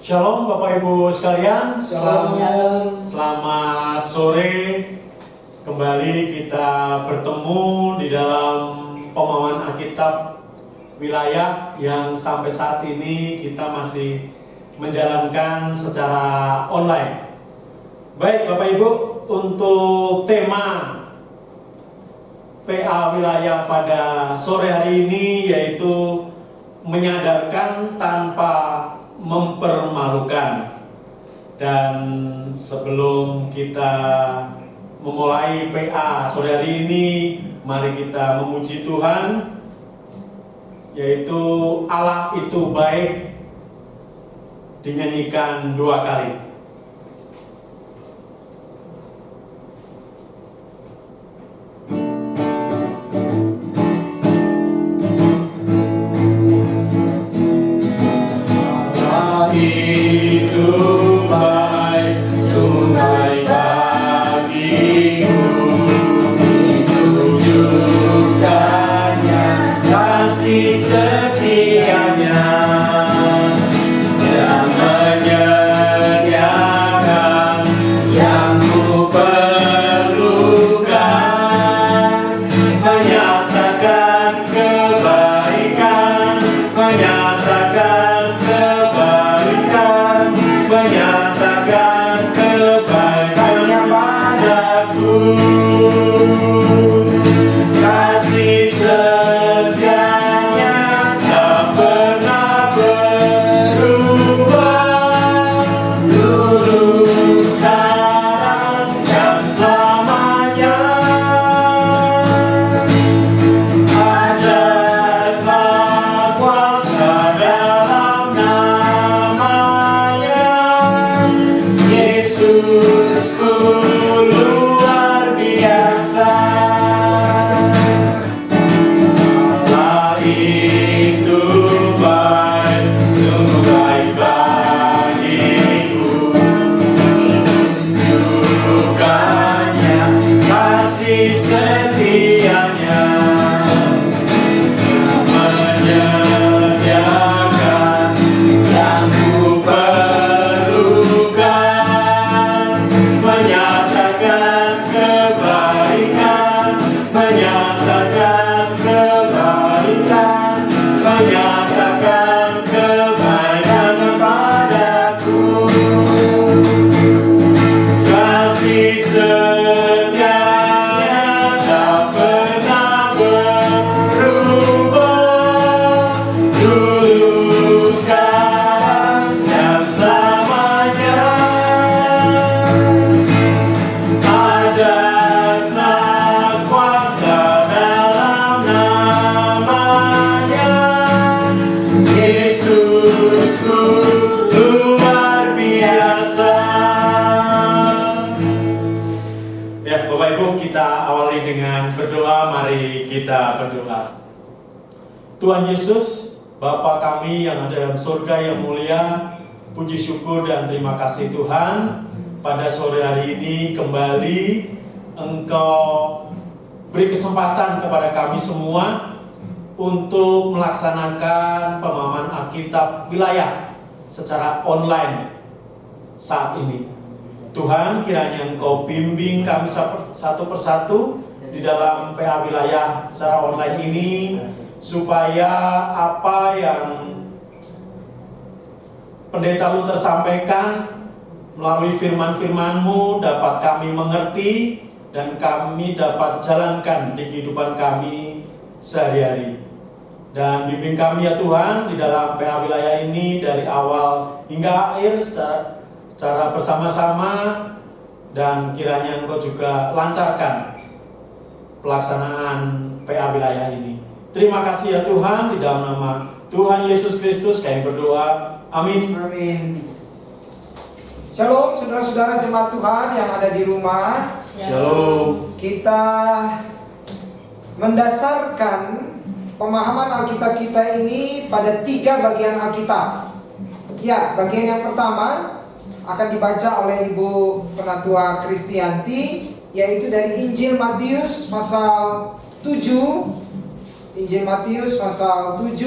Shalom Bapak Ibu sekalian. Shalom. Selamat sore. Kembali kita bertemu di dalam pemahaman Alkitab wilayah yang sampai saat ini kita masih menjalankan secara online. Baik Bapak Ibu, untuk tema PA wilayah pada sore hari ini yaitu menyadarkan tanpa mempermalukan. Dan sebelum kita memulai PA sore hari ini, mari kita memuji Tuhan, yaitu Allah itu baik, dinyanyikan 2 kali. Tuhan Yesus, Bapa kami yang ada dalam surga yang mulia, puji syukur dan terima kasih Tuhan. Pada sore hari ini kembali Engkau beri kesempatan kepada kami semua untuk melaksanakan pemahaman Alkitab wilayah secara online saat ini. Tuhan, kiranya Engkau bimbing kami satu persatu di dalam PA wilayah secara online ini, supaya apa yang pendeta Luther sampaikan melalui firman-firman-Mu dapat kami mengerti dan kami dapat jalankan di kehidupan kami sehari-hari. Dan bimbing kami ya Tuhan di dalam PA wilayah ini dari awal hingga akhir secara bersama-sama, dan kiranya Engkau juga lancarkan pelaksanaan PA wilayah ini. Terima kasih ya Tuhan, di dalam nama Tuhan Yesus Kristus kami berdoa. Amin. Amin. Shalom saudara-saudara jemaat Tuhan yang ada di rumah. Shalom. Kita mendasarkan pemahaman Alkitab kita ini pada 3 bagian Alkitab. Ya, bagian yang pertama akan dibaca oleh Ibu Penatua Kristianti, yaitu dari Injil Matius pasal 7. Injil Matius pasal 7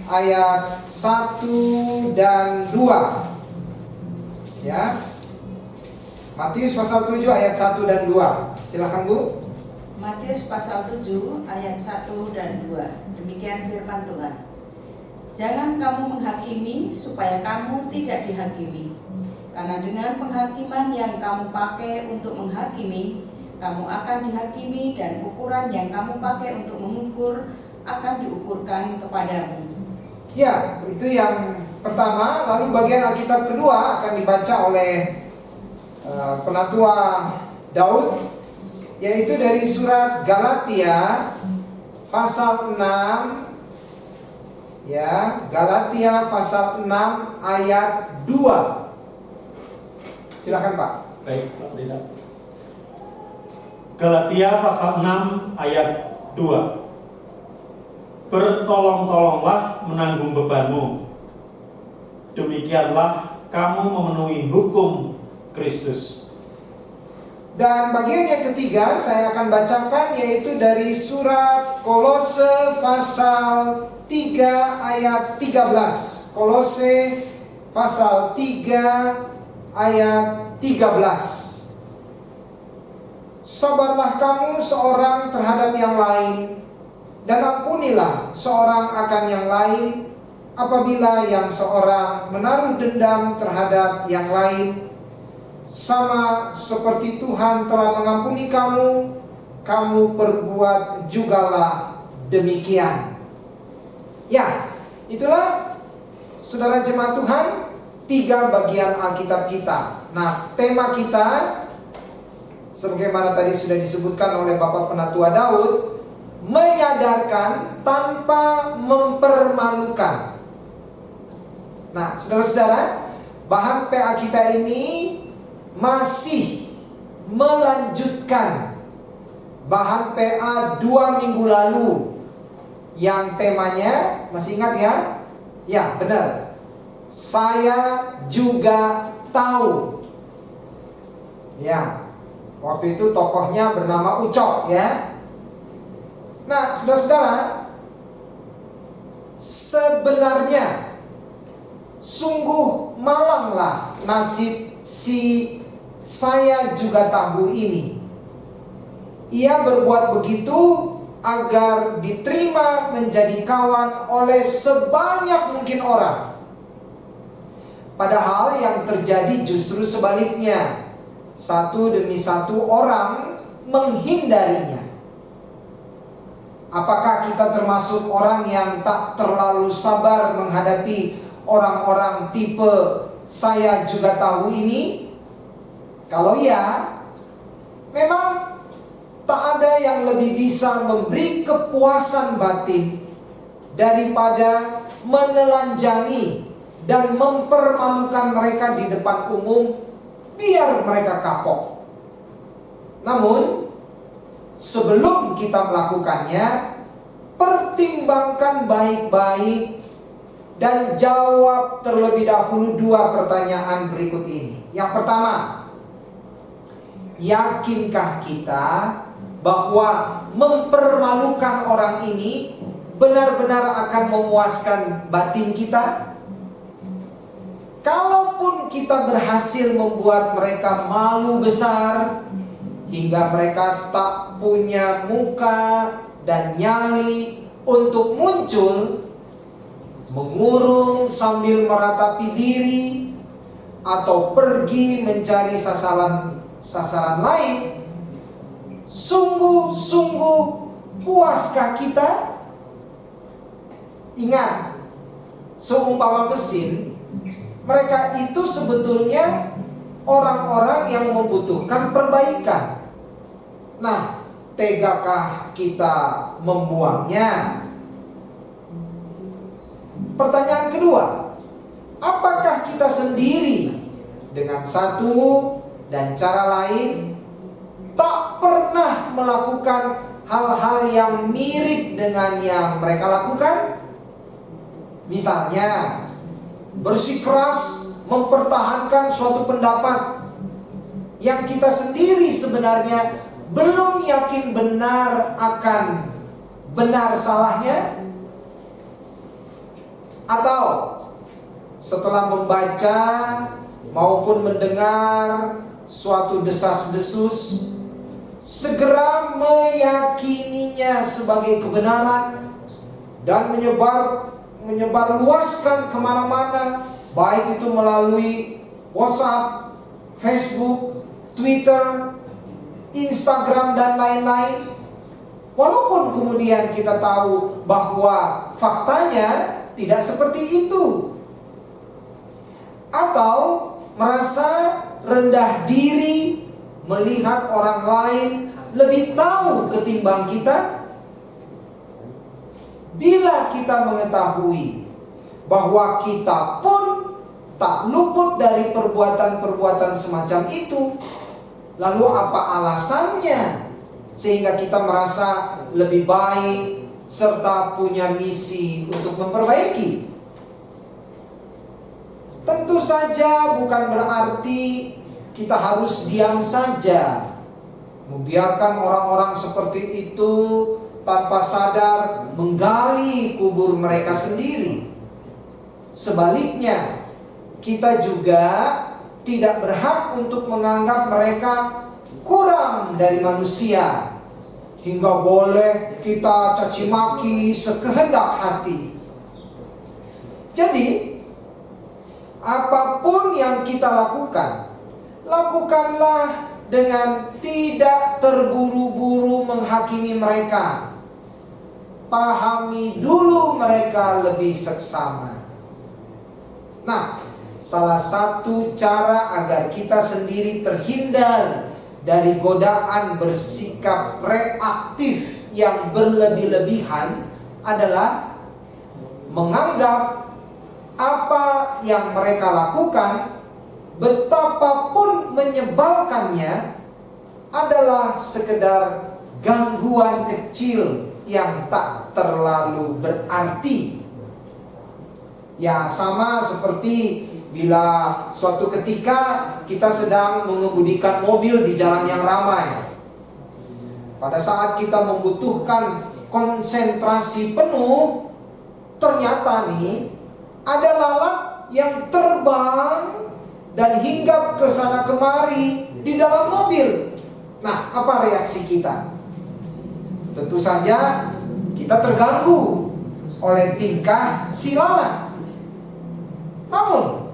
ayat 1 dan 2. Ya. Matius pasal 7 ayat 1 dan 2. Silakan Bu. Matius pasal 7 ayat 1 dan 2. Demikian firman Tuhan. Jangan kamu menghakimi supaya kamu tidak dihakimi. Karena dengan penghakiman yang kamu pakai untuk menghakimi, kamu akan dihakimi, dan ukuran yang kamu pakai untuk mengukur akan diukurkan kepadamu. Ya, itu yang pertama. Lalu bagian Alkitab kedua akan dibaca oleh penatua Daud, yaitu dari surat Galatia pasal 6. Ya, Galatia pasal 6 ayat 2. Silakan Pak. Baik, Pak Pendeta. Galatia pasal 6 ayat 2. Bertolong-tolonglah menanggung bebanmu. Demikianlah kamu memenuhi hukum Kristus. Dan bagian yang ketiga saya akan bacakan, yaitu dari surat Kolose pasal 3 ayat 13. Kolose pasal 3 ayat 13. Sabarlah kamu seorang terhadap yang lain, dan ampunilah seorang akan yang lain apabila yang seorang menaruh dendam terhadap yang lain. Sama seperti Tuhan telah mengampuni kamu, kamu perbuat jugalah demikian. Ya, itulah saudara jemaat Tuhan, 3 bagian Alkitab kita. Nah, tema kita sebagaimana tadi sudah disebutkan oleh Bapak Penatua Daud, menyadarkan tanpa mempermalukan. Nah, saudara-saudara, bahan PA kita ini masih melanjutkan bahan PA 2 minggu lalu yang temanya, masih ingat ya? Ya, benar. Saya juga tahu. Ya, waktu itu tokohnya bernama Ucok ya. Nah, saudara-saudara, sebenarnya sungguh malanglah nasib si saya juga tahu ini. Ia berbuat begitu agar diterima menjadi kawan oleh sebanyak mungkin orang. Padahal yang terjadi justru sebaliknya. Satu demi satu orang menghindarinya. Apakah kita termasuk orang yang tak terlalu sabar menghadapi orang-orang tipe saya juga tahu ini? Kalau ya, memang tak ada yang lebih bisa memberi kepuasan batin daripada menelanjangi dan mempermalukan mereka di depan umum biar mereka kapok. Namun, sebelum kita melakukannya, pertimbangkan baik-baik dan jawab terlebih dahulu 2 pertanyaan berikut ini. Yang pertama, yakinkah kita bahwa mempermalukan orang ini benar-benar akan memuaskan batin kita? Kalaupun kita berhasil membuat mereka malu besar hingga mereka tak punya muka dan nyali untuk muncul, mengurung sambil meratapi diri, atau pergi mencari sasaran lain, sungguh-sungguh puaskah kita? Ingat, seumpama mesin, mereka itu sebetulnya orang-orang yang membutuhkan perbaikan. Nah, tegakah kita membuangnya? Pertanyaan kedua, apakah kita sendiri dengan satu dan cara lain tak pernah melakukan hal-hal yang mirip dengan yang mereka lakukan? Misalnya, bersikeras mempertahankan suatu pendapat yang kita sendiri sebenarnya belum yakin benar akan benar salahnya. Atau setelah membaca maupun mendengar suatu desas-desus, segera meyakininya sebagai kebenaran dan menyebarluaskan kemana-mana, baik itu melalui WhatsApp, Facebook, Twitter, Instagram, dan lain-lain. Walaupun kemudian kita tahu bahwa faktanya tidak seperti itu. Atau merasa rendah diri melihat orang lain lebih tahu ketimbang kita. Bila kita mengetahui bahwa kita pun tak luput dari perbuatan-perbuatan semacam itu, lalu apa alasannya sehingga kita merasa lebih baik serta punya misi untuk memperbaiki? Tentu saja bukan berarti kita harus diam saja, membiarkan orang-orang seperti itu tanpa sadar menggali kubur mereka sendiri. Sebaliknya, kita juga tidak berhak untuk menganggap mereka kurang dari manusia hingga boleh kita caci maki sekehendak hati. Jadi, apapun yang kita lakukan, lakukanlah dengan tidak terburu-buru menghakimi mereka. Pahami dulu mereka lebih seksama. Nah, salah satu cara agar kita sendiri terhindar dari godaan bersikap reaktif yang berlebih-lebihan adalah menganggap apa yang mereka lakukan, betapapun menyebalkannya, adalah sekedar gangguan kecil yang tak terlalu berarti. Ya, sama seperti bila suatu ketika kita sedang mengemudikan mobil di jalan yang ramai. Pada saat kita membutuhkan konsentrasi penuh, ternyata nih ada lalat yang terbang dan hinggap ke sana kemari di dalam mobil. Nah, apa reaksi kita? Tentu saja kita terganggu oleh tingkah si lalat. Namun,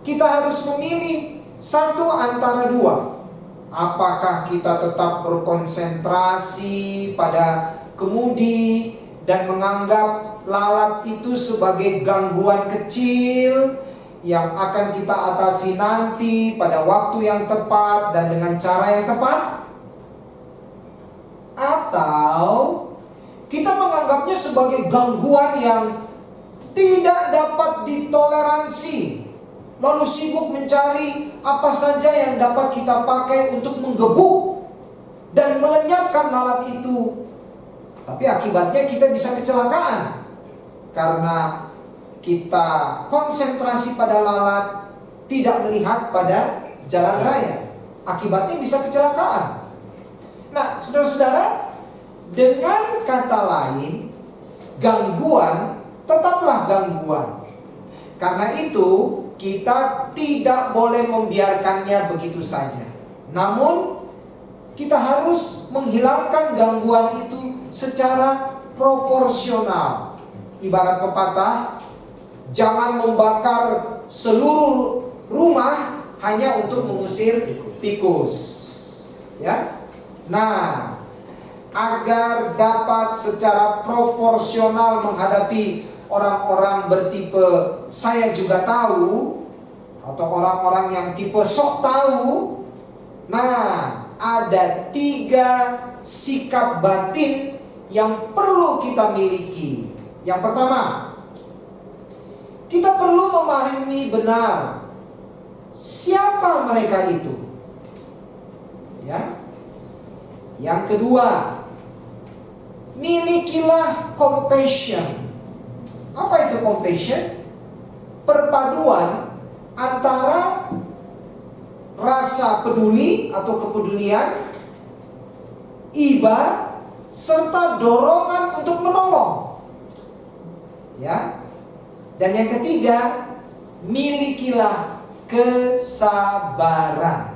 kita harus memilih satu antara dua. Apakah kita tetap berkonsentrasi pada kemudi dan menganggap lalat itu sebagai gangguan kecil yang akan kita atasi nanti pada waktu yang tepat dan dengan cara yang tepat? Atau kita menganggapnya sebagai gangguan yang tidak dapat ditoleransi, lalu sibuk mencari apa saja yang dapat kita pakai untuk menggebuk dan melenyapkan lalat itu. Tapi akibatnya kita bisa kecelakaan karena kita konsentrasi pada lalat, tidak melihat pada jalan raya. Akibatnya bisa kecelakaan. Nah, saudara-saudara, dengan kata lain, gangguan tetaplah gangguan. Karena itu, kita tidak boleh membiarkannya begitu saja. Namun, kita harus menghilangkan gangguan itu secara proporsional. Ibarat pepatah, jangan membakar seluruh rumah hanya untuk mengusir tikus. Ya. Nah, agar dapat secara proporsional menghadapi orang-orang bertipe saya juga tahu, atau orang-orang yang tipe sok tahu. Nah, ada 3 sikap batin yang perlu kita miliki. Yang pertama, kita perlu memahami benar siapa mereka itu. Ya. Yang kedua, milikilah compassion. Apa itu compassion? Perpaduan antara rasa peduli atau kepedulian, iba, serta dorongan untuk menolong. Ya. Dan yang ketiga, milikilah kesabaran.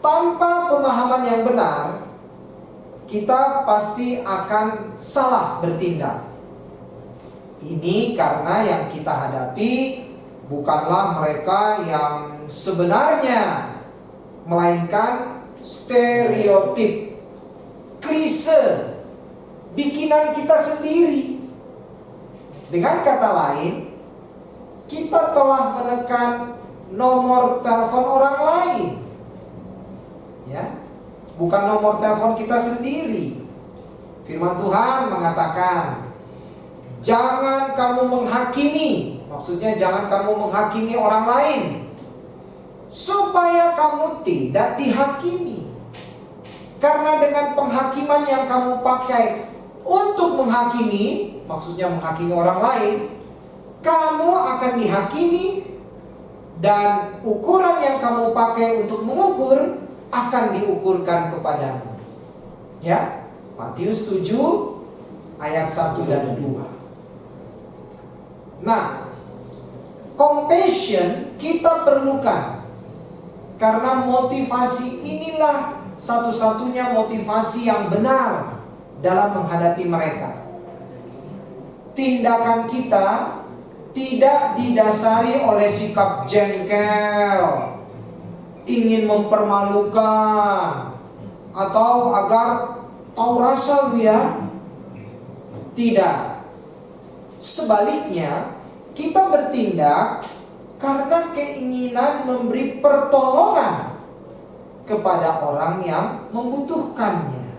Tanpa pemahaman yang benar, kita pasti akan salah bertindak. Ini karena yang kita hadapi bukanlah mereka yang sebenarnya, melainkan stereotip, klise, bikinan kita sendiri. Dengan kata lain, kita telah menekan nomor telepon orang lain, ya, bukan nomor telepon kita sendiri. Firman Tuhan mengatakan, jangan kamu menghakimi, maksudnya jangan kamu menghakimi orang lain, supaya kamu tidak dihakimi. Karena dengan penghakiman yang kamu pakai untuk menghakimi, maksudnya menghakimi orang lain, kamu akan dihakimi, dan ukuran yang kamu pakai untuk mengukur akan diukurkan kepadamu. Ya, Matius 7 ayat 1 dan 2. Nah, compassion kita perlukan, karena motivasi inilah satu-satunya motivasi yang benar dalam menghadapi mereka. Tindakan kita tidak didasari oleh sikap jengkel, ingin mempermalukan, atau agar tahu rasa lu ya. Tidak. Sebaliknya, kita bertindak karena keinginan memberi pertolongan kepada orang yang membutuhkannya.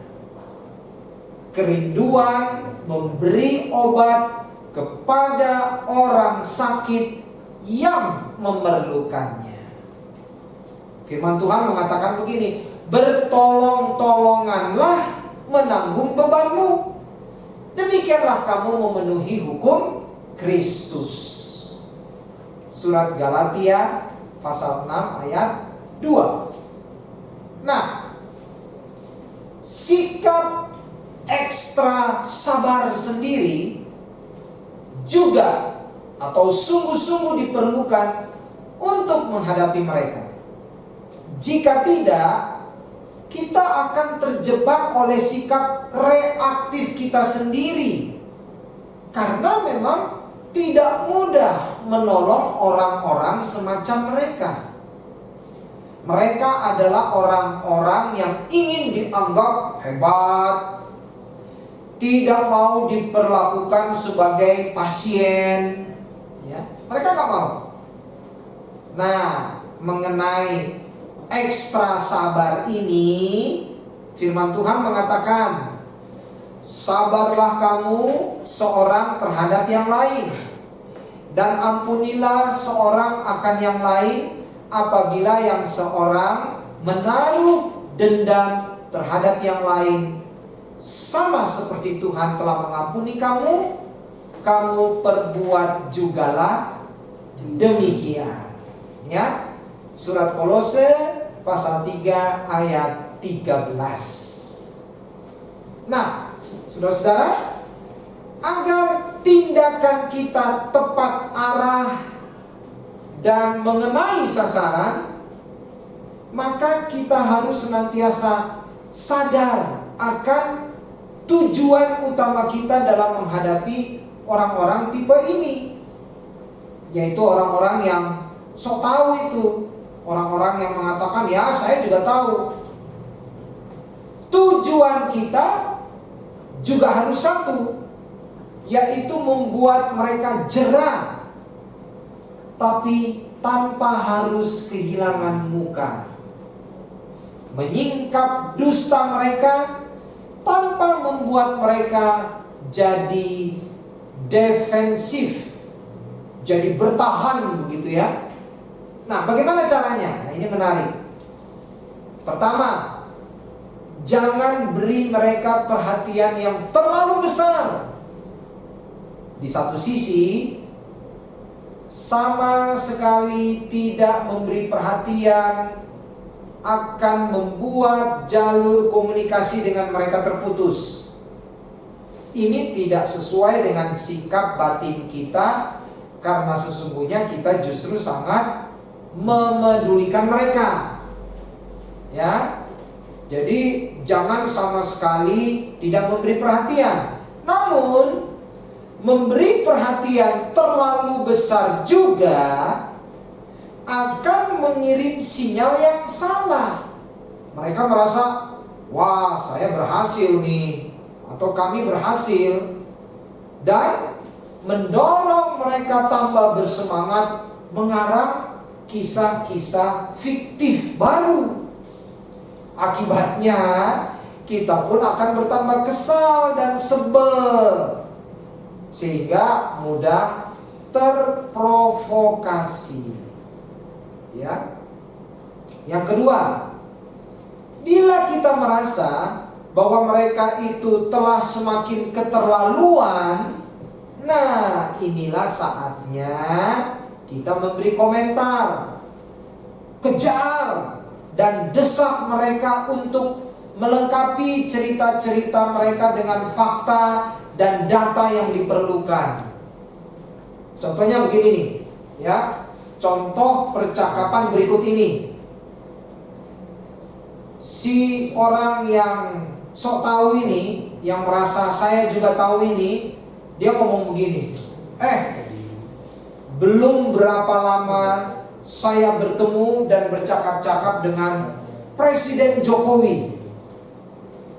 Kerinduan memberi obat kepada orang sakit yang memerlukannya. Firman Tuhan mengatakan begini, bertolong-tolonganlah menanggung bebanmu. Demikianlah kamu memenuhi hukum Kristus. Surat Galatia pasal 6 ayat 2. Nah, sikap ekstra sabar sendiri juga atau sungguh-sungguh diperlukan untuk menghadapi mereka. Jika tidak, kita akan terjebak oleh sikap reaktif kita sendiri, karena memang tidak mudah menolong orang-orang semacam mereka. Mereka adalah orang-orang yang ingin dianggap hebat, tidak mau diperlakukan sebagai pasien, ya. Mereka gak mau. Nah, mengenai ekstra sabar ini, firman Tuhan mengatakan, sabarlah kamu seorang terhadap yang lain, dan ampunilah seorang akan yang lain apabila yang seorang menaruh dendam terhadap yang lain. Sama seperti Tuhan telah mengampuni kamu, kamu perbuat jugalah demikian. Ya, surat Kolose pasal 3 ayat 13. Nah, saudara-saudara, agar tindakan kita tepat arah dan mengenai sasaran, maka kita harus senantiasa sadar akan tujuan utama kita dalam menghadapi orang-orang tipe ini, yaitu orang-orang yang sok tahu itu, orang-orang yang mengatakan, ya saya juga tahu. Tujuan kita juga harus satu, yaitu membuat mereka jera, tapi tanpa harus kehilangan muka. Menyingkap dusta mereka tanpa membuat mereka jadi defensif, jadi bertahan begitu ya. Nah, bagaimana caranya? Nah, ini menarik. Pertama, jangan beri mereka perhatian yang terlalu besar. Di satu sisi, sama sekali tidak memberi perhatian akan membuat jalur komunikasi dengan mereka terputus. ini tidak sesuai dengan sikap batin kita, karena sesungguhnya kita justru sangat memedulikan mereka. Ya. Jadi jangan sama sekali tidak memberi perhatian. Namun memberi perhatian terlalu besar juga akan mengirim sinyal yang salah. Mereka merasa, wah saya berhasil nih, atau kami berhasil, dan mendorong mereka tambah bersemangat mengarang kisah-kisah fiktif baru. Akibatnya kita pun akan bertambah kesal dan sebel, sehingga mudah terprovokasi. Ya. Yang kedua, bila kita merasa bahwa mereka itu telah semakin keterlaluan, nah inilah saatnya kita memberi komentar, kejar dan desak mereka untuk melengkapi cerita-cerita mereka dengan fakta dan data yang diperlukan. Contohnya begini nih, ya. Contoh percakapan berikut ini. Si orang yang sok tahu ini, yang merasa saya juga tahu ini, dia ngomong begini. Belum berapa lama saya bertemu dan bercakap-cakap dengan Presiden Jokowi.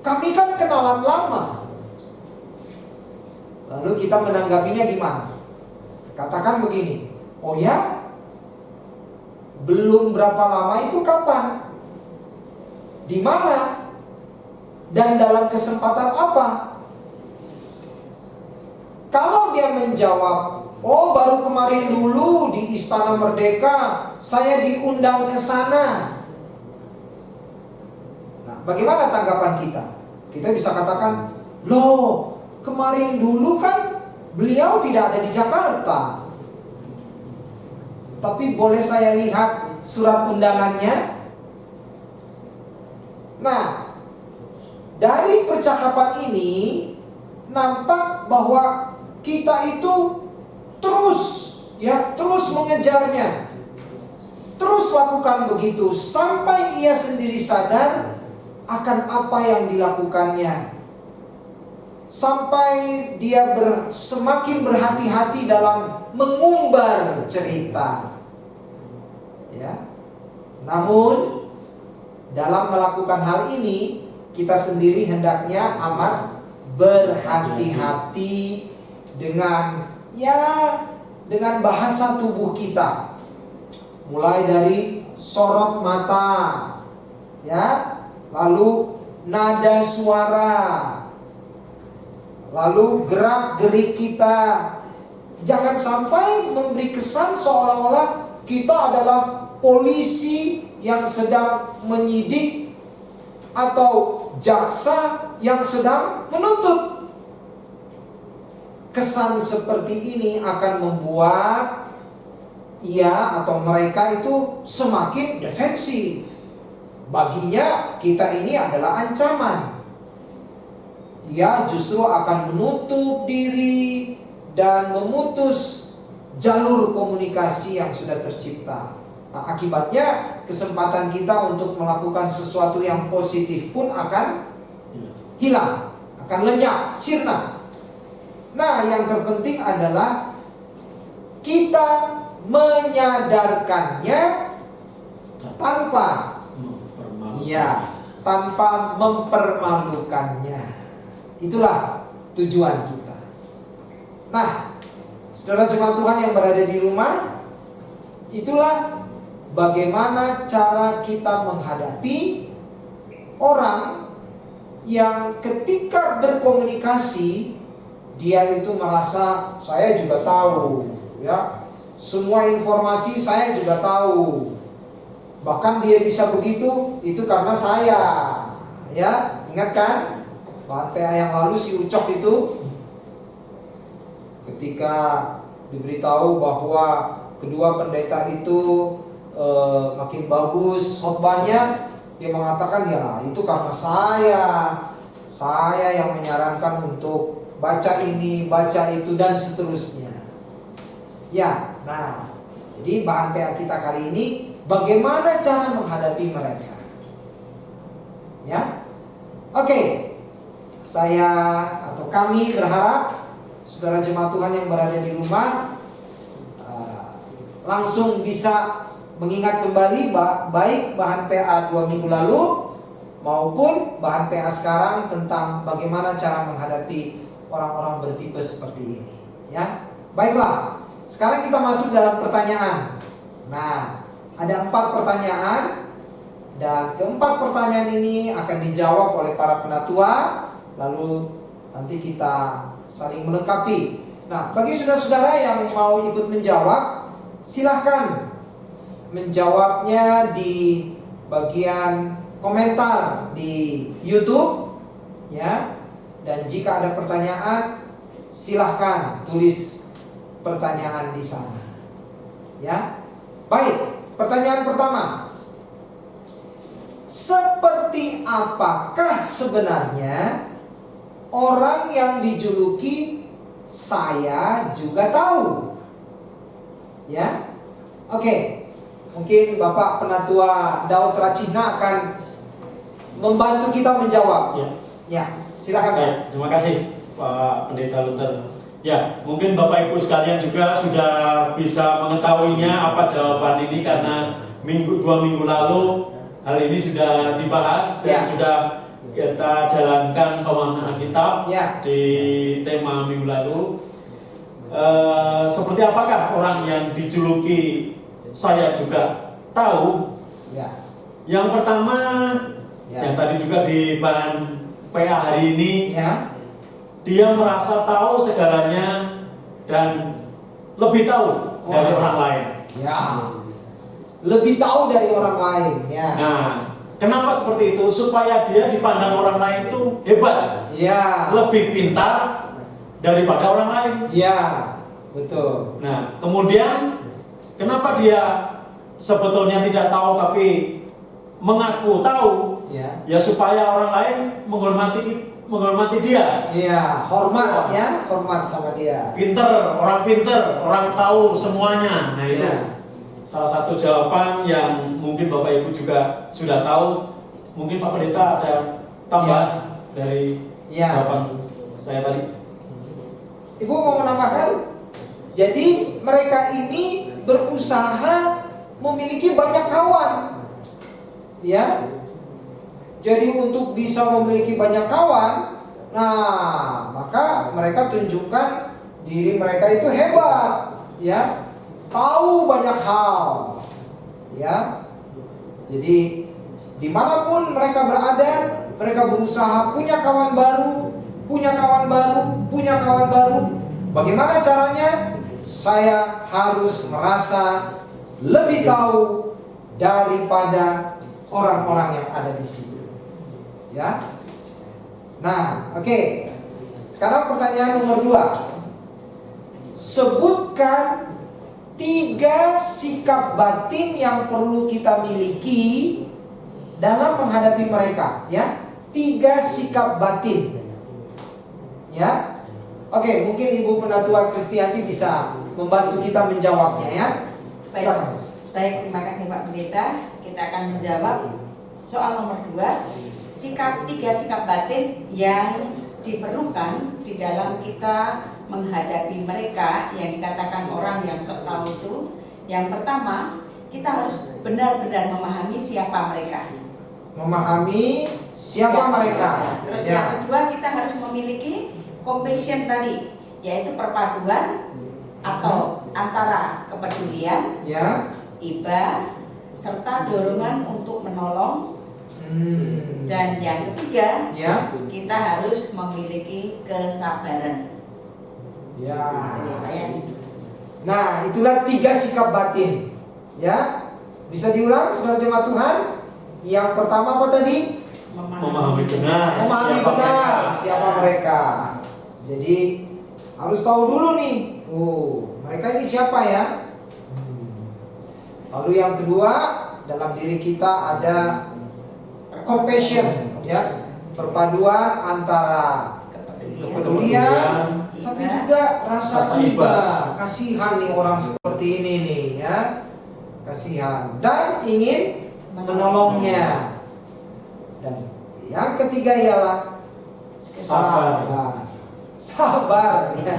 Kami kan kenalan lama. Lalu kita menanggapinya gimana? Katakan begini. Oh ya? Belum berapa lama itu kapan? Di mana? Dan dalam kesempatan apa? Kalau dia menjawab, oh baru kemarin dulu di Istana Merdeka saya diundang ke sana. Nah, bagaimana tanggapan kita? Kita bisa katakan, loh kemarin dulu kan beliau tidak ada di Jakarta. Tapi boleh saya lihat surat undangannya? Nah, dari percakapan ini nampak bahwa kita itu terus mengejarnya. Terus lakukan begitu sampai ia sendiri sadar akan apa yang dilakukannya. Sampai dia semakin berhati-hati dalam mengumbar cerita. Ya. Namun dalam melakukan hal ini kita sendiri hendaknya amat berhati-hati dengan bahasa tubuh kita. Mulai dari sorot mata, ya, lalu nada suara, lalu gerak-gerik kita. Jangan sampai memberi kesan seolah-olah kita adalah polisi yang sedang menyidik atau jaksa yang sedang menuntut. Kesan seperti ini akan membuat ia atau mereka itu semakin defensif. Baginya kita ini adalah ancaman. Ia justru akan menutup diri dan memutus jalur komunikasi yang sudah tercipta. Nah, akibatnya kesempatan kita untuk melakukan sesuatu yang positif pun akan hilang, akan lenyap, sirna. Nah, yang terpenting adalah kita menyadarkannya tanpa mempermalukannya. Itulah tujuan kita. Nah, saudara jemaat Tuhan yang berada di rumah, itulah bagaimana cara kita menghadapi orang yang ketika berkomunikasi dia itu merasa saya juga tahu, ya, semua informasi saya juga tahu. Bahkan dia bisa begitu itu karena saya, ya, ingat kan? PA yang lalu si Ucok itu ketika diberitahu bahwa kedua pendeta itu makin bagus khotbahnya, dia mengatakan ya itu karena saya yang menyarankan untuk baca ini, baca itu, dan seterusnya. Ya, nah, jadi bahan PA kita kali ini, bagaimana cara menghadapi mereka. Ya, oke. Saya atau kami berharap saudara jemaat Tuhan yang berada di rumah langsung bisa mengingat kembali baik bahan PA 2 minggu lalu maupun bahan PA sekarang tentang bagaimana cara menghadapi orang-orang bertipe seperti ini. Ya, baiklah. Sekarang kita masuk dalam pertanyaan. Nah, ada 4 pertanyaan dan keempat pertanyaan ini akan dijawab oleh para penatua. Lalu nanti kita saling melengkapi. Nah, bagi saudara-saudara yang mau ikut menjawab, silahkan menjawabnya di bagian komentar di YouTube, ya. Dan jika ada pertanyaan, silahkan tulis pertanyaan di sana, ya. Baik, pertanyaan pertama. Seperti apakah sebenarnya orang yang dijuluki saya juga tahu? Ya, oke. Mungkin Bapak Penatua Daud Racina akan membantu kita menjawab. Ya, silakan. Ya, terima kasih Pak Pendeta Luther. Ya, mungkin Bapak Ibu sekalian juga sudah bisa mengetahuinya apa jawaban ini karena 2 minggu lalu hal ini sudah dibahas dan sudah kita jalankan pemahaman Alkitab di tema minggu lalu. Seperti apakah orang yang dijuluki saya juga tahu? Ya. Yang pertama, yang tadi juga di bahan PA hari ini, dia merasa tahu segalanya dan lebih tahu dari orang lain. Ya, lebih tahu dari orang lain. Ya. Nah, kenapa seperti itu? Supaya dia dipandang orang lain itu hebat, Ya. lebih pintar daripada orang lain. Ya, betul. Nah, kemudian kenapa dia sebetulnya tidak tahu tapi mengaku tahu? Ya supaya orang lain menghormati dia. Iya, hormat ya, hormat sama dia. Pinter, orang tahu semuanya. Nah itu salah satu jawaban yang mungkin Bapak Ibu juga sudah tahu. Mungkin Pak Pendeta ada tambahan dari jawaban saya tadi. Ibu mau menambahkan? Jadi mereka ini berusaha memiliki banyak kawan. Ya. Jadi untuk bisa memiliki banyak kawan, nah maka mereka tunjukkan diri mereka itu hebat, ya, tahu banyak hal, ya. Jadi dimanapun mereka berada, mereka berusaha punya kawan baru, punya kawan baru, punya kawan baru. Bagaimana caranya? Saya harus merasa lebih tahu daripada orang-orang yang ada di sini. Ya. Nah, oke. Sekarang pertanyaan nomor 2. Sebutkan 3 sikap batin yang perlu kita miliki dalam menghadapi mereka, ya. 3 sikap batin. Ya. Oke, mungkin Ibu Penatua Kristianti bisa membantu kita menjawabnya, ya. Baik, terima kasih Pak Pendeta. Kita akan menjawab soal nomor 2. 3 sikap batin yang diperlukan di dalam kita menghadapi mereka yang dikatakan orang yang sok tahu itu. Yang pertama, kita harus benar-benar memahami siapa mereka. Memahami siapa mereka. Terus yang kedua, kita harus memiliki compassion tadi, yaitu perpaduan atau antara kepedulian, iba, serta dorongan untuk menolong. Dan yang ketiga, kita harus memiliki kesabaran. Nah, itulah 3 sikap batin. Ya, bisa diulang, saudara jemaat Tuhan. Yang pertama apa tadi? Memahami benar siapa mereka. Jadi harus tahu dulu nih. Mereka ini siapa ya? Lalu yang kedua, dalam diri kita ada compassion, ya, perpaduan antara kepedulian, tapi juga rasa iba, kasihan nih orang seperti ini nih ya, kasihan dan ingin menolongnya. Dan yang ketiga ialah sabar. Sabar ya.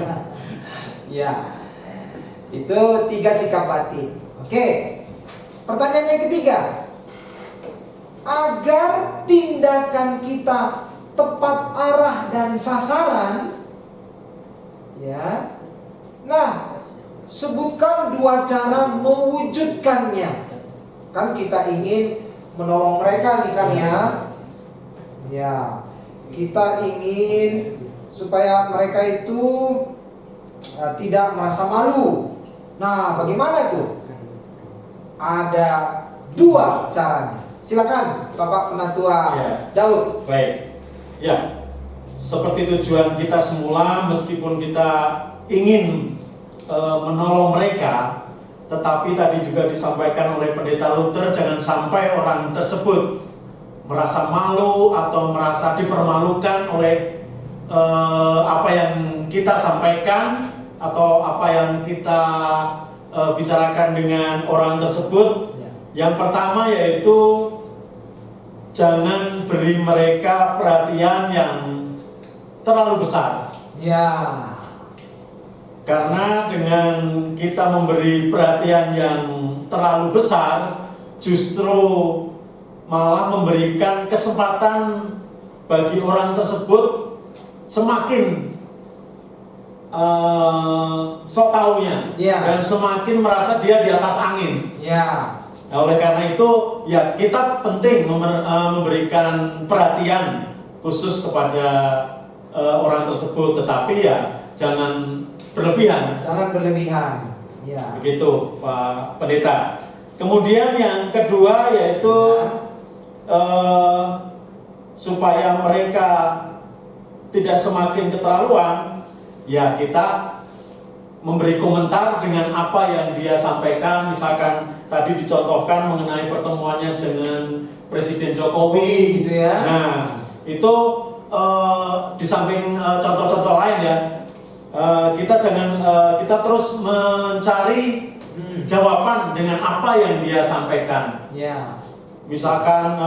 Ya. Itu 3 sikap batin. Oke. Pertanyaan yang ketiga. Agar tindakan kita tepat arah dan sasaran, ya. Nah, sebutkan 2 cara mewujudkannya. Kan kita ingin menolong mereka nih kan ya. Ya. Kita ingin supaya mereka itu tidak merasa malu. Nah, bagaimana itu? Ada 2 caranya. Silakan Bapak Penatua Daud. Baik. Ya. Seperti tujuan kita semula, meskipun kita ingin menolong mereka, tetapi tadi juga disampaikan oleh Pendeta Luther, jangan sampai orang tersebut merasa malu atau merasa dipermalukan oleh apa yang kita sampaikan atau apa yang kita bicarakan dengan orang tersebut. Yang pertama yaitu jangan beri mereka perhatian yang terlalu besar. Ya. Karena dengan kita memberi perhatian yang terlalu besar, justru malah memberikan kesempatan bagi orang tersebut semakin sok taunya dan semakin merasa dia di atas angin. Nah, oleh karena itu ya kita penting memberikan perhatian khusus kepada orang tersebut, tetapi ya jangan berlebihan. Jangan berlebihan. Ya. Begitu Pak Pendeta. Kemudian yang kedua yaitu supaya mereka tidak semakin keterlaluan, ya kita memberi komentar dengan apa yang dia sampaikan. Misalkan tadi dicontohkan mengenai pertemuannya dengan Presiden Jokowi gitu ya. Nah, itu di samping contoh-contoh lain ya, kita kita terus mencari jawaban dengan apa yang dia sampaikan. Ya. Misalkan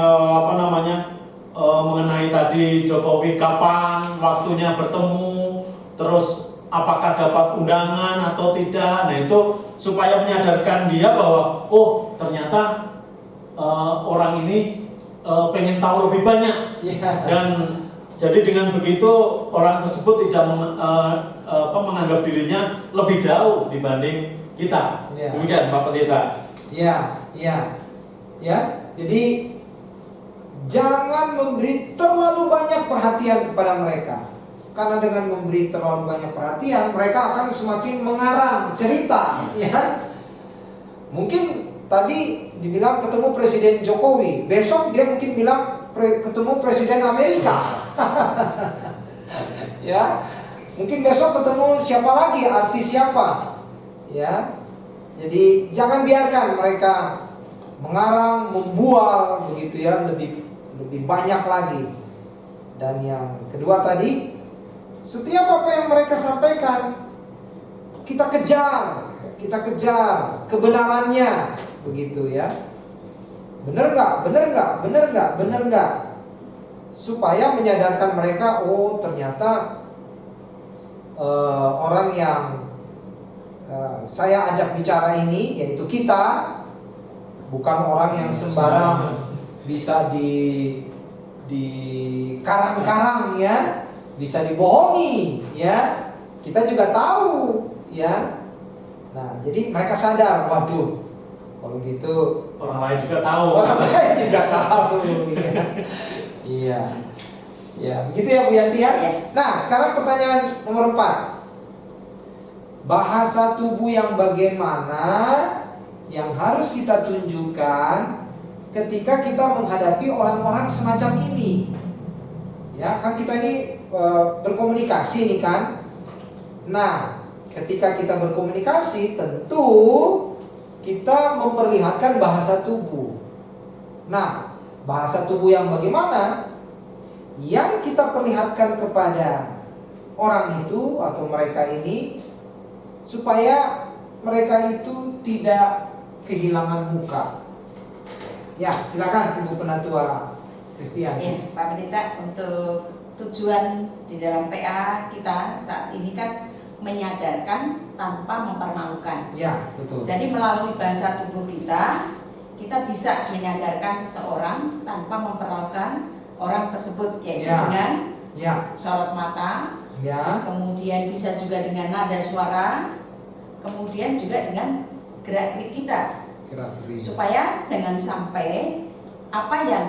mengenai tadi Jokowi kapan waktunya bertemu, terus apakah dapat undangan atau tidak. Nah, itu supaya menyadarkan dia bahwa oh ternyata orang ini pengen tahu lebih banyak. Dan jadi dengan begitu orang tersebut tidak menganggap dirinya lebih jauh dibanding kita. Demikian Pak Pendeta. Ya. Jadi jangan memberi terlalu banyak perhatian kepada mereka. Karena dengan memberi terlalu banyak perhatian, mereka akan semakin mengarang cerita, ya. Mungkin tadi dibilang ketemu Presiden Jokowi, besok dia mungkin bilang ketemu Presiden Amerika. Ya. Mungkin besok ketemu siapa lagi, artis siapa. Ya. Jadi jangan biarkan mereka mengarang, membual begitu ya, lebih banyak lagi. Dan yang kedua tadi, setiap apa yang mereka sampaikan kita kejar kebenarannya, begitu ya. Benar nggak? Supaya menyadarkan mereka, oh ternyata orang yang saya ajak bicara ini, yaitu kita, bukan orang yang sembarang bisa di karang-karang ya, bisa dibohongi ya. Kita juga tahu ya. Nah, jadi mereka sadar, waduh, kalau gitu orang lain juga tahu. Orang lain juga tahu ya. Iya. Ya, begitu ya Bu Yanti ya. Nah, sekarang pertanyaan nomor 4. Bahasa tubuh yang bagaimana yang harus kita tunjukkan ketika kita menghadapi orang-orang semacam ini? Ya, kan kita ini berkomunikasi nih kan. Nah, ketika kita berkomunikasi tentu kita memperlihatkan bahasa tubuh. Nah, bahasa tubuh yang bagaimana? Yang kita perlihatkan kepada orang itu atau mereka ini supaya mereka itu tidak kehilangan muka. Ya, silakan Ibu Penatua Christian. Ya, Pak Pendeta, untuk tujuan di dalam PA kita saat ini kan menyadarkan tanpa mempermalukan. Ya, betul. Jadi melalui bahasa tubuh kita bisa menyadarkan seseorang tanpa mempermalukan orang tersebut, yaitu Ya. dengan Ya, sorot mata, ya, kemudian bisa juga dengan nada suara, kemudian juga dengan gerak-gerik kita, gerak-gerik. supaya jangan sampai apa yang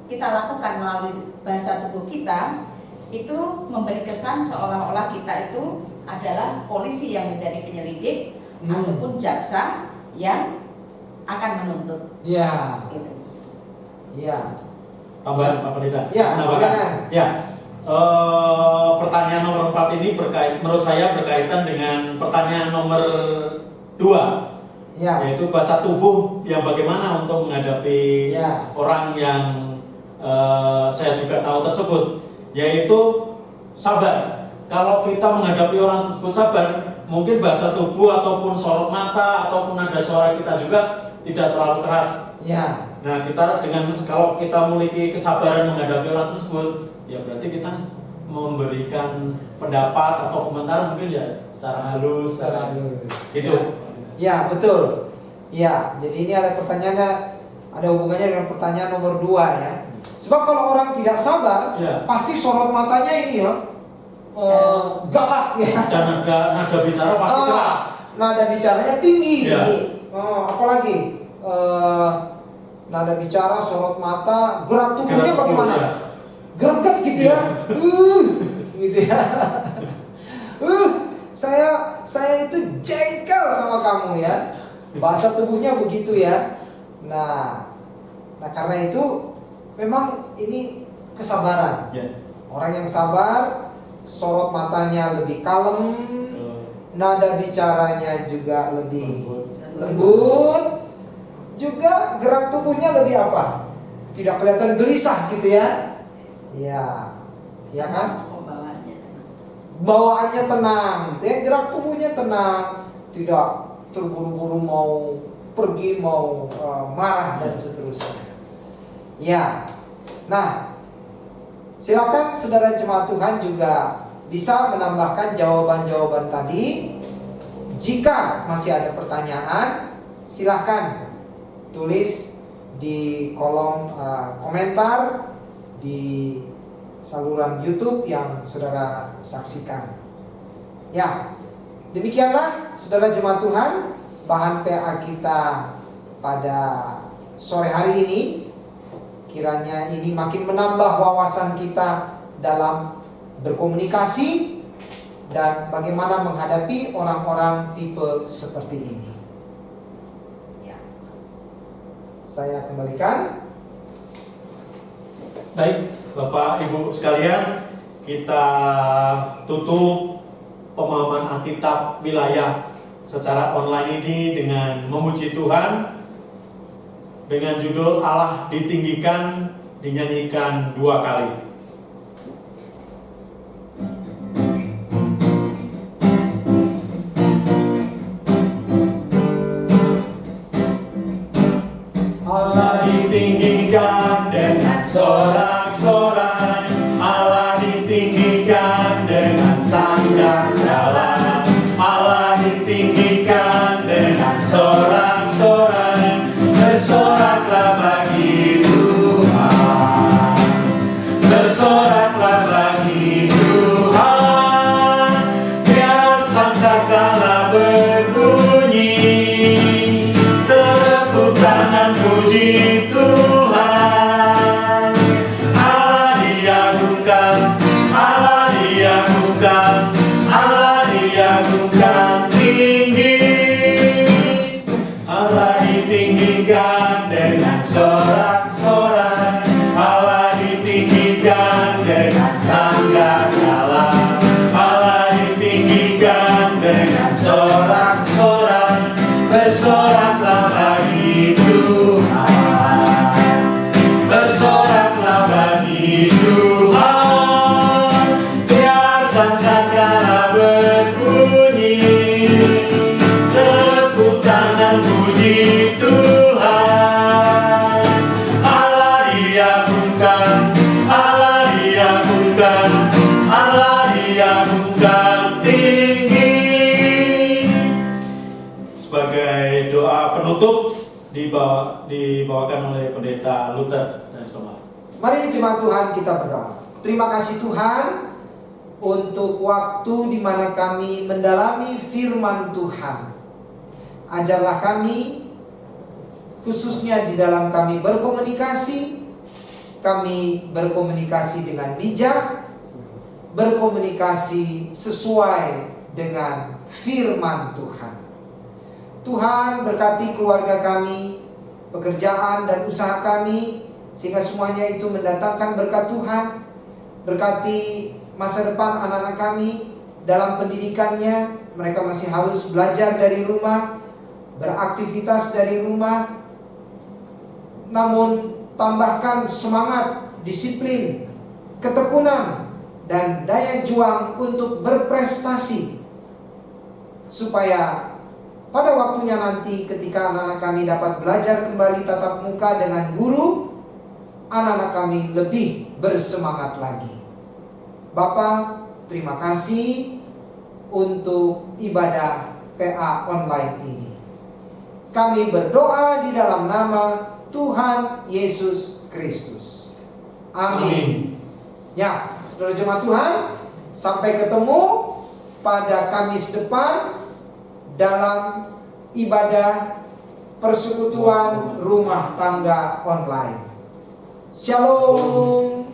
kita lakukan melalui bahasa tubuh kita itu memberi kesan seolah-olah kita itu adalah polisi yang menjadi penyelidik ataupun jaksa yang akan menuntut. Ya, Gitu. ya. Tambahan Pak Pendeta. Ya, Menambahkan. silakan. Ya. Pertanyaan nomor 4 ini menurut saya berkaitan dengan pertanyaan nomor 2, Ya, yaitu bahasa tubuh yang bagaimana untuk menghadapi Ya. orang yang saya juga tahu tersebut, yaitu sabar. Kalau kita menghadapi orang tersebut sabar, mungkin bahasa tubuh ataupun sorot mata ataupun nada suara kita juga tidak terlalu keras. ya, Nah, kita kalau kita memiliki kesabaran menghadapi orang tersebut, ya berarti kita memberikan pendapat atau komentar mungkin ya secara halus, secara halus. gitu. Ya, betul. Ya, jadi ini ada pertanyaannya, ada hubungannya dengan pertanyaan nomor 2 ya. Sebab kalau orang tidak sabar, Ya. pasti sorot matanya ini ya galak ya. Dan nada bicara pasti keras. Nada bicaranya tinggi. Ya. Apalagi nada bicara, sorot mata, gerak tubuhnya Gerak tubuh, bagaimana? ya. Greget gitu ya. Gitu ya. Saya itu jengkel sama kamu ya. Bahasa tubuhnya begitu ya. Nah karena itu memang ini kesabaran. Ya. Orang yang sabar, sorot matanya lebih kalem, nada bicaranya juga lebih lembut, juga gerak tubuhnya lebih apa? Tidak kelihatan gelisah gitu ya. Ya kan? Pembawaannya. Bawaannya tenang gitu ya, gerak tubuhnya tenang, tidak terburu-buru mau pergi, mau marah dan seterusnya. Ya. Nah, silakan saudara jemaat Tuhan juga bisa menambahkan jawaban-jawaban tadi. Jika masih ada pertanyaan, silakan tulis di kolom komentar di saluran YouTube yang saudara saksikan. Ya, demikianlah saudara jemaat Tuhan bahan PA kita pada sore hari ini. Kiranya ini makin menambah wawasan kita dalam berkomunikasi dan bagaimana menghadapi orang-orang tipe seperti ini. Ya. Saya kembalikan. Baik, Bapak Ibu sekalian, kita tutup pemahaman Alkitab wilayah secara online ini dengan memuji Tuhan dengan judul Allah ditinggikan, dinyanyikan 2 kali. Allah ditinggikan dengan sorak-sorai, Allah ditinggikan dengan sanggalan, Allah ditinggikan dengan sorak-sorai, bersoraklah bagi Tuhan, dibawakan oleh Pendeta Luther dan Somali. Mari jemaat Tuhan kita berdoa. Terima kasih Tuhan untuk waktu di mana kami mendalami firman Tuhan. Ajarlah kami, khususnya di dalam kami berkomunikasi dengan bijak, berkomunikasi sesuai dengan firman Tuhan. Tuhan berkati keluarga kami, pekerjaan dan usaha kami, sehingga semuanya itu mendatangkan berkat Tuhan. Berkati masa depan anak-anak kami dalam pendidikannya, mereka masih harus belajar dari rumah, beraktivitas dari rumah. Namun tambahkan semangat, disiplin, ketekunan, dan daya juang untuk berprestasi, supaya pada waktunya nanti ketika anak-anak kami dapat belajar kembali tatap muka dengan guru, anak-anak kami lebih bersemangat lagi. Bapa, terima kasih untuk ibadah PA online ini. Kami berdoa di dalam nama Tuhan Yesus Kristus. Amin. Ya, saudara jemaat Tuhan, sampai ketemu pada Kamis depan dalam ibadah persekutuan rumah tangga online. Shalom.